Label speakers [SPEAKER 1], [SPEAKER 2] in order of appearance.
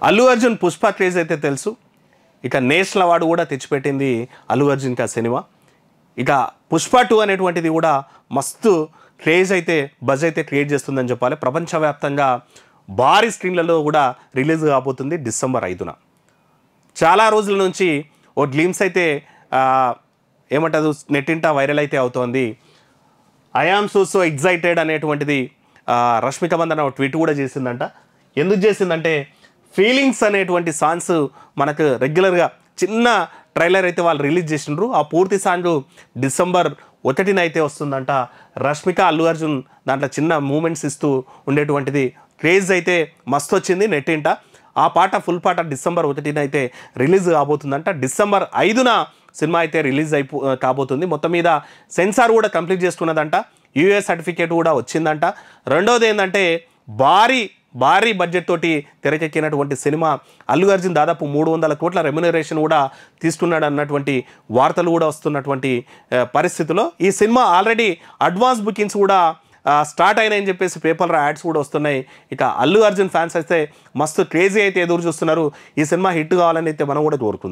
[SPEAKER 1] Allu Arjun Pushpa craze అయితే తెలుసు. ఇక నేషనల్ అవార్డు కూడా తెచ్చిపెట్టింది అల్లు అర్జున్కి ఆ సినిమా. ఇక పుష్ప 2 అనేటువంటిది కూడా మస్తు క్రేజ్ అయితే బజ్ అయితే క్రియేట్ చేస్తుందని చెప్పాలి. ప్రపంచవ్యాప్తంగా భారీ స్క్రీన్లలో కూడా రిలీజ్ కాబోతుంది డిసెంబర్ 5న. చాలా రోజుల నుంచి ఓ గ్లిమ్స్ అయితే ఏమంటారు నెట్టింట వైరల్ అయితే అవుతోంది. ఐ ఆమ్ సో ఎగ్జైటెడ్ అనేటువంటిది రష్మిక మందన ట్వీట్ కూడా చేసిందంట. ఎందుకు చేసిందంటే ఫీలింగ్స్ అనేటువంటి సాంగ్స్ మనకు రెగ్యులర్గా చిన్న ట్రైలర్ అయితే వాళ్ళు రిలీజ్ చేసిండ్రు. ఆ పూర్తి సాంగ్ డిసెంబర్ 1న అయితే వస్తుందంట. రష్మిక అల్లు అర్జున్ దాంట్లో చిన్న మూమెంట్స్ ఇస్తూ ఉండేటువంటిది క్రేజ్ అయితే మస్తు వచ్చింది నెట్టింట. ఆ పాట ఫుల్ పాట డిసెంబర్ 1న అయితే రిలీజ్ కాబోతుందంట. డిసెంబర్ 5న సినిమా అయితే రిలీజ్ కాబోతుంది. మొత్తం మీద సెన్సార్ కూడా కంప్లీట్ చేసుకున్నదంట. యూఏ సర్టిఫికేట్ కూడా వచ్చిందంట. రెండోది ఏంటంటే భారీ బడ్జెట్ తోటి తెరకెక్కినటువంటి సినిమా. అల్లు అర్జున్ దాదాపు 300 కోట్ల రెమ్యునరేషన్ కూడా తీసుకున్నాడు అన్నటువంటి వార్తలు కూడా వస్తున్నటువంటి పరిస్థితిలో ఈ సినిమా ఆల్రెడీ అడ్వాన్స్ బుకింగ్స్ కూడా స్టార్ట్ అయినాయని చెప్పేసి పేపర్లో యాడ్స్ కూడా వస్తున్నాయి. ఇక అల్లు అర్జున్ ఫ్యాన్స్ అయితే మస్తు క్రేజీ అయితే ఎదురు చూస్తున్నారు. ఈ సినిమా హిట్ కావాలని అయితే మనం కూడా కోరుకుందాం.